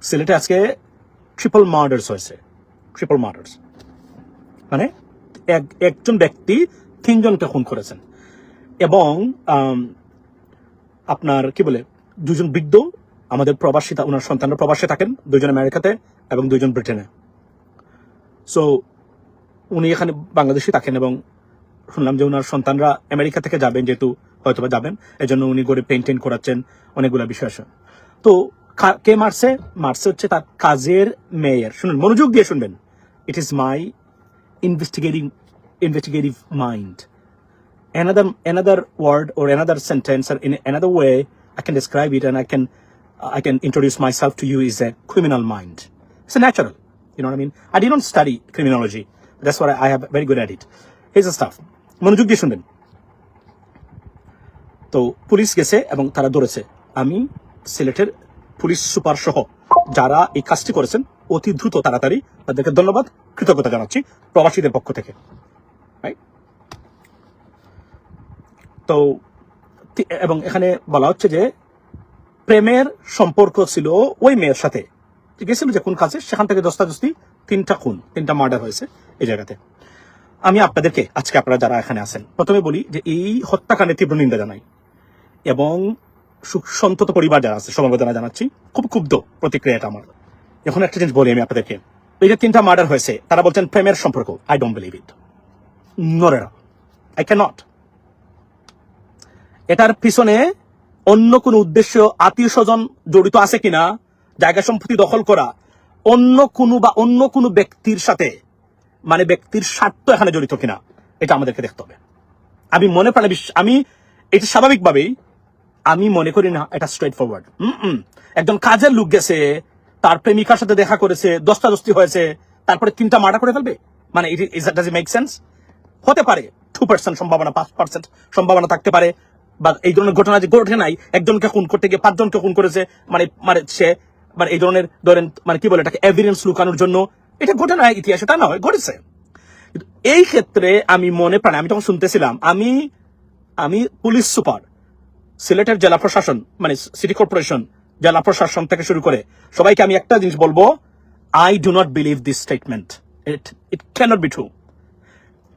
সিলেটে আজকে triple murders হয়েছে, ট্রিপল মার্ডার্স মানে একজন ব্যক্তি 3 জনকে খুন করেছেন এবং আপনার কি বলে 2 জন বৃদ্ধ আমাদের প্রবাসী, ওনার সন্তানরা প্রবাসে থাকেন, 2 জন আমেরিকাতে এবং 2 জন ব্রিটেনে। সো উনি এখানে বাংলাদেশে থাকেন এবং শুনলাম যে ওনার সন্তানরা আমেরিকা থেকে যাবেন, যেহেতু হয়তো বা যাবেন, এজন্য উনি করে পেইন্টেন করাচ্ছেন, অনেকগুলো বিষয় আছে। তো কে মারছে? মারছে হচ্ছে তার কাজের মেয়ের। শুনুন, মনোযোগ দিয়ে শুনবেন। It is my investigative mind. Another word or another sentence or in another way I can describe it and I can introduce myself to you is a criminal mind. It's a natural, you know what I mean? I didn't study criminology. That's why I have very good at it. Here's the stuff. মনোযোগ দিয়ে শুনবেন। তো police গেছে এবং তারা ধরেছে। আমি সিলেটের পুলিশ সুপার সহ যারা এই কাজটি করেছেন অতি দ্রুত তাড়াতাড়ি তাদেরকে ধন্যবাদ, কৃতজ্ঞতা জানাচ্ছি প্রবাসীদের পক্ষ থেকে। তো এবং এখানে বলা হচ্ছে যে প্রেমের সম্পর্ক ছিল ওই মেয়ের সাথে, গেছিল যে কোন কাজে, সেখান থেকে দস্তাদস্তি 3টা মার্ডার হয়েছে এই জায়গাতে। আমি আপনাদেরকে আজকে আপনারা যারা এখানে আছেন প্রথমে বলি যে এই হত্যাকাণ্ডে তীব্র নিন্দা জানাই এবং সন্তত পরিবার যারা আছে সমবেদনা জানাচ্ছি। খুব ক্ষুব্ধ প্রতিক্রিয়া এটা আমার। এখন একটা জিনিস বলি আমি আপনাদেরকে, এই যে 3টা মার্ডার হয়েছে তারা বলছেন প্রেমের সম্পর্ক। I don't believe it, not at all, I can not. এটার পিছনে অন্য কোন উদ্দেশ্য, আত্মীয় স্বজন জড়িত আছে কিনা, জায়গা সম্পত্তি দখল করা, অন্য কোনো ব্যক্তির সাথে মানে ব্যক্তির স্বার্থ এখানে জড়িত কিনা, এটা আমাদেরকে দেখতে হবে। আমি মনে প্রাণে আমি এটা স্বাভাবিকভাবেই আমি মনে করি না এটা স্ট্রেট ফরওয়ার্ড। একজন কাজের লোক গেছে, তার প্রেমিকার সাথে দেখা করেছে, দস্তাদস্তি হয়েছে, তারপরে 3টা মার্ডার করে ফেলবে, মানে ডাজ ইট মেক সেন্স? হতে পারে 2% সম্ভাবনা, 5% সম্ভাবনা থাকতে পারে, বা এই ধরনের ঘটনা যে ঘটে নাই, একজনকে খুন করতে গিয়ে 5 জনকে খুন করেছে, মানে সে মানে এই ধরনের ধরেন মানে কি বলে এটাকে এভিডেন্স লুকানোর জন্য, এটা ঘটনা ইতিহাসে তা নয়, ঘটেছে। এই ক্ষেত্রে আমি মনে প্রাণে আমি যখন শুনতেছিলাম, আমি পুলিশ সুপার, সিলেটের জেলা প্রশাসন মানে সিটি কর্পোরেশন, জেলা প্রশাসন থেকে শুরু করে সবাইকে আমি একটা জিনিস বলবো, I do not believe this statement. It cannot be true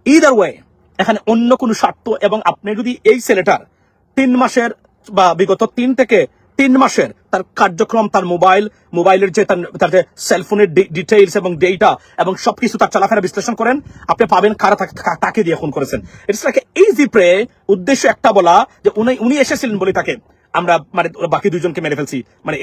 either way. এখানে অন্য কোনো স্বার্থ, এবং আপনি যদি এই ছেলেটার 3 মাসের বা বিগত 3 থেকে 3 মাসের তার কার্যক্রম, তার মোবাইলের যে তার যে সেলফোনের ডিটেইলস এবং ডেটা এবং সবকিছু তার চলাফেরা বিশ্লেষণ করেন, আপনি পাবেন কারা তাকে দিয়ে খুন করেছেন। It's like easy prey. উদ্দেশ্য একটা বলা যে উনি এসেছিলেন বলে তাকে আমরা মানে বাকি 2 জনকে মেরে ফেলছি, মানে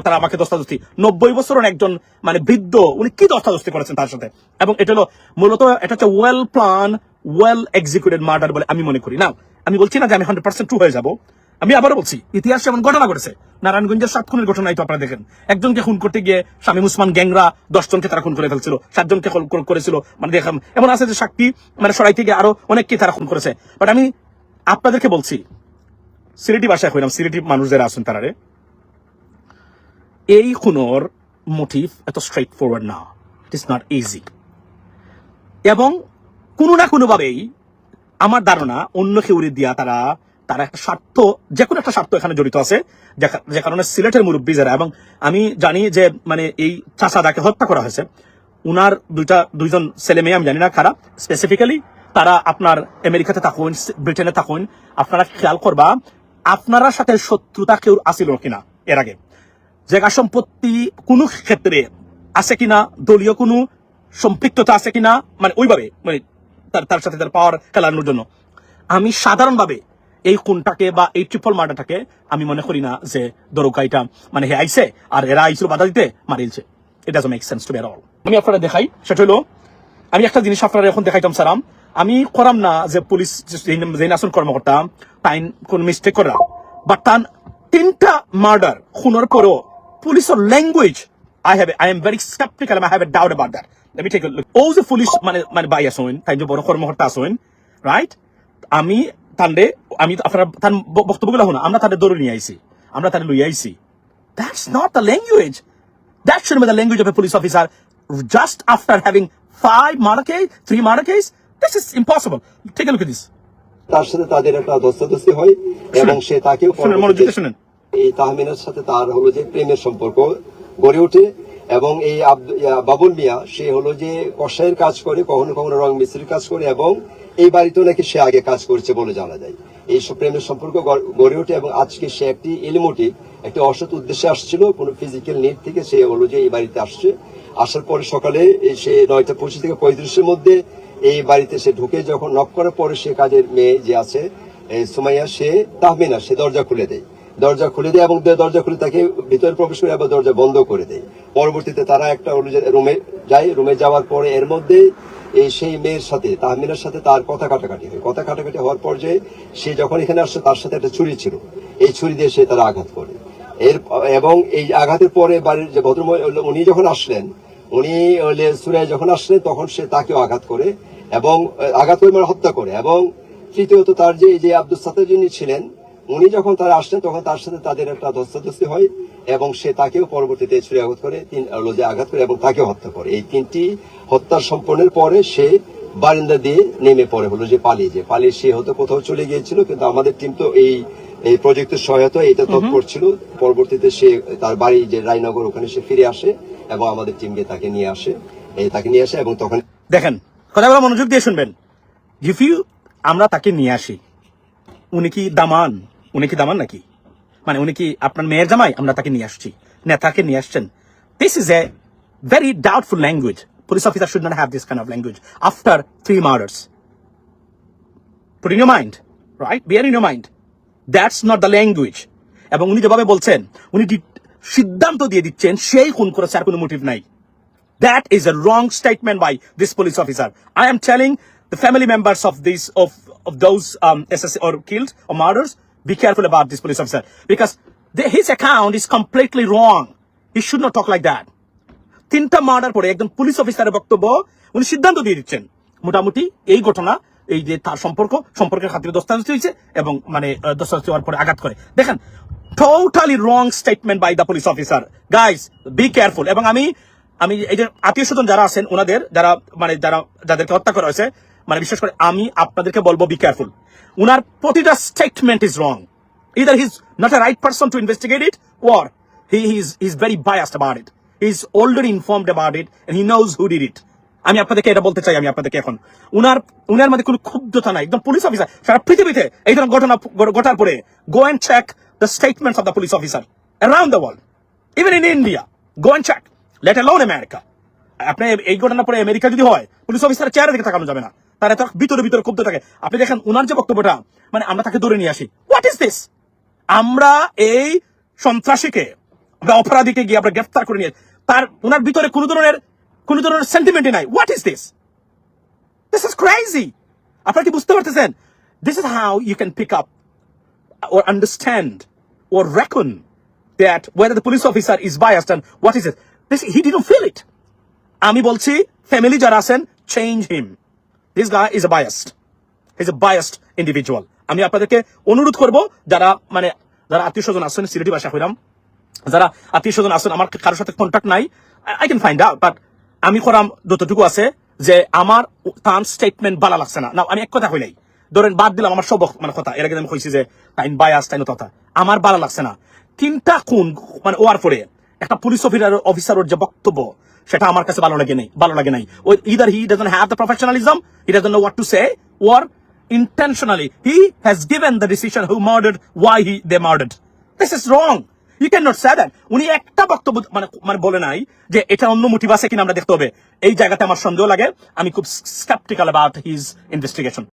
তারা আমাকে দস্তাদস্তি। 90 বছরের একজন মানে বৃদ্ধ, উনি কি দস্তাদস্তি করেছেন তার সাথে? এবং এটা হলো মূলত এটা হচ্ছে well plan, well executed murder বলে আমি মনে করি না। আমি বলছি না যে আমি 100% ট্রু হয়ে যাব। আমি আবারও বলছি, ইতিহাসে এমন ঘটনা ঘটেছে। নারায়ণগঞ্জের 7 খুনের ঘটনাই তো আপনারা দেখেন। একজনকে খুন করতে গিয়ে শামীম উসমান গ্যাংরা 10 জনকে তারা খুন করে ফেলছিল, 7 জনকে করেছিল, মানে দেখলাম এমন আছে যে সাক্ষী মানে সরাইতে গিয়ে আরো অনেককে তারা খুন করেছে। বাট আমি আপনাদেরকে বলছি, সিলেটি ভাষায় কইলাম, সিলেটি মানুষ যারা আছেন তারা, এই খুনের মোটিভ এত স্ট্রেট ফরওয়ার্ড না। ইট ইজ নট ইজি, এবং কোনো না কোনো ভাবেই আমার ধারণা অন্য কেউরি দিয়া তারা একটা স্বার্থ, যে কোনো একটা স্বার্থ এখানে জড়িত আছে, যে কারণে সিলেটের মুরব্বী যারা, এবং আমি জানি যে মানে এই চাচাদাকে হত্যা করা হয়েছে, উনার 2 জন ছেলে মেয়ে, আমি জানি না কারা স্পেসিফিক্যালি, তারা আপনার আমেরিকাতে থাকুন, ব্রিটেনে থাকুন, আপনারা খেয়াল করবা আপনারা সাথে শত্রুতা কেউ আসিল কিনা এর আগে, জায়গা সম্পত্তি কোনো ক্ষেত্রে আছে কিনা, দলীয় কোনো সম্পৃক্ততা আছে কিনা, মানে ওইভাবে মানে তার সাথে তার পাওয়ার খেলানোর জন্য। আমি সাধারণভাবে এই খুনটাকে বা এই ট্রিপল মার্ডারটাকে আমি মনে করি না যে দরকাইটা মানে হে আইছে আর এরা আইছিল বাধা দিতে মারিলছে। It doesn't make sense to me at all. আমি আপনারা দেখাই, সেটা হলো আমি একটা জিনিস আপনারা এখন দেখাইতাম সারাম, আমি করাম না যে পুলিশ যে নাসন কর্মকর্তা টাইম কোন মিস্টেক করা, বাট তার 3টা মার্ডার খুনের পরও পুলিশের language I am very skeptical and I have a doubt about that. Let me take a look. All the police মানে বাই আসেন, তাই যে বড় কর্মকর্তা আসেন, রাইট? আমি আপনারা তার বক্তব্যগুলো শুনুন, আমরা তাদের দৌড়ে নিয়ে আইছি, আমরা তাদের লইয়া আইছি। That's not the language. That shouldn't be the language of a police officer just after having 5 murder case, 3 murder case. This is impossible. Take a look at this. তার সাথে তাদের একটা দস্তাদস্তি হয় এবং সে তাকেও এই তাহমিনের সাথে তার হলো যে প্রেমের সম্পর্ক, গড়ে ওঠে। এবং এই বাবুল মিয়া সে হলো যে কসাইয়ের কাজ করে, কখনো কখনো রং মিস্ত্রির কাজ করে, এবং এই বাড়িতেও নাকি সে আগে কাজ করেছে বলে জানা যায়। এই সব প্রেমের সম্পর্ক গড়ে ওঠে এবং আজকে সে একটি এলিমোটিভ, একটি অসৎ উদ্দেশ্যে আসছিল, কোনো ফিজিক্যাল নিড থেকে সে হলো যে এই বাড়িতে আসছে। আসার পরে সকালে সে 9:25 থেকে 35-এর মধ্যে এই বাড়িতে সে ঢুকে, যখন নক করার পরে সে কাজের মেয়ে যে আছে সুমাইয়া, সে তাহমিনা, সে দরজা খুলে দেয় এবং দরজা খুলে তাকে ভিতরে প্রবেশ করে আবার দরজা বন্ধ করে দেয়। পরবর্তীতে তারা একটা রুমে যায়। রুমে যাওয়ার পরে এর মধ্যে সেই মেয়ের সাথে, তাহমিনার সাথে তার কথা কাটাকাটি হয়। কথা কাটাকাটি হওয়ার পর্যায়ে সে যখন এখানে আসছে তার সাথে একটা ছুরি ছিল, এই ছুরি দিয়ে সে তারা আঘাত করে। এবং এই আঘাতের পরে বাড়ির যে ভদ্রমহিলা উনি যখন আসলেন, উনি সুরায় যখন আসলেন তখন সে তাকেও আঘাত করে এবং মানে হত্যা করে। এবং তৃতীয়ত তার যে আব্দুল সাত্তার যিনি ছিলেন, উনি যখন তারা আসলেন তখন তার সাথে তাদের একটা ধস্তাধস্তি হয় এবং সে তাকেও পরবর্তীতে ছুরি আঘাত করে, আঘাত করে এবং তাকেও হত্যা করে। এই তিনটি হত্যার সম্পন্নের পরে সে বারিন্দা দিয়ে নেমে পড়ে, হলো যে পালিয়ে সে হয়তো কোথাও চলে গিয়েছিল, কিন্তু আমাদের টিম তো এই প্রজেক্টের সহায়তা এটা তৎপর ছিল। পরবর্তীতে সে তার বাড়ি যে রায়নগর, ওখানে সে ফিরে আসে এবং আমাদের টিমকে তাকে নিয়ে আসে এবং তখন দেখেন, কথাগুলো মনোযোগ দিয়ে শুনবেন। আমরা তাকে নিয়ে আসি, উনি কি দামান নাকি? মানে উনি কি আপনার মেয়ের জামাই? আমরা তাকে নিয়ে আসছি, নেতাকে নিয়ে আসছেন। This is a very doubtful language. Police officer should not have this kind of language after 3 murders. Put in your mind, right? Bear in your mind. That's not the language. এবং উনি যেভাবে বলছেন, উনি সিদ্ধান্ত দিয়ে দিচ্ছেন সেই খুন করেছে, আর কোনো মোটিভ নাই। That is a wrong statement by this police officer. I am telling the family members of those or killed or murders, be careful about this police officer, because his account is completely wrong. He should not talk like that. 3টা murder পরে একজন police অফিসারের বক্তব্য, উনি সিদ্ধান্ত দিয়ে দিচ্ছেন মোটামুটি এই ঘটনা, এই যে তার সম্পর্কের খাতিরে দস্তাবেজ হয়েছে এবং মানে দস্তাবেজ হওয়ার পরে আঘাত করে। দেখেন, totally wrong statement by the police officer. Guys, be careful. এবং আমি এই যে আত্মীয় স্বজন যারা আছেন, ওনাদের যাদেরকে হত্যা করা হয়েছে, মানে বিশেষ করে আমি আপনাদেরকে বলবো, বি কেয়ারফুল। উনার প্রতিটা statement is wrong. Either he's not a right person to investigate it, or he's very biased about it. He's already informed about it and he knows who did it. আমি আপনাদেরকে এটা বলতে চাই, আমি আপনাদেরকে এখন উনার মধ্যে কোনো ক্ষুব্ধতা নাই। একদম পুলিশ অফিসার, সারা পৃথিবীতে এই ধরনের ঘটনা ঘটার পরে go and check the statements of the police officer around the world, even in India. Go and check, let alone America. আপনি এই ঘটনার পরে আমেরিকা যদি হয়, পুলিশ অফিসারের চেহারা দিকে তাকানো যাবে না, তারা এত ভিতরে ক্ষুব্ধ থাকে। আপনি দেখেন উনার যে বক্তব্যটা, মানে আমরা তাকে ধরে নিয়ে আসি। What is this? আমরা এই সন্ত্রাসীকে, আমরা অপরাধীকে গিয়ে আমরা গ্রেফতার করে নিয়ে, উনার ভিতরে কোন ধরনের সেন্টিমেন্টই নাই। What is this? This is crazy. আপনারা কি বুঝতে পারতেছেন? This is how you can pick up or understand or reckon that whether the police officer is biased and what is it. He didn't feel it. আমি বলছি, family যারা আছেন, change him. This guy is a biased. He's a biased individual. আমি আপনাদেরকে অনুরোধ করব, যারা আত্মীয় স্বজন আছেন, সিলেটি ভাষা হইলাম, যারা আত্মীয় স্বজন আছেন, আমার কারোর সাথে কন্ট্যাক্ট নাই, I can find out, but আমি করাম যতটুকু আছে যে আমার তার স্টেটমেন্ট ভালো লাগছে না। না, আমি এক কথা কইলাই, ধরেন বাদ দিলাম আমার সব কথা, এর আগে আমি কইছি যে টাইম বায়াস, টাইম কথা আমার ভালো লাগছে না। 3টা খুন ওয়ার পরে একটা পুলিশ অফিসারের যে বক্তব্য, সেটা আমার কাছে ভালো লাগে নাই। Either he doesn't have the professionalism, he doesn't know what to say, or intentionally he has given the decision who murdered, why they murdered. This is wrong. You cannot say that. উনি একটা বক্তব্য বলে নাই যে এটা অন্য motive আছে কিনা আমরা দেখতে হবে। এই জায়গাতে আমার সন্দেহ লাগে। আমি খুব স্কেপটিক্যাল অ্যাবাউট হিজ ইনভেস্টিগেশন।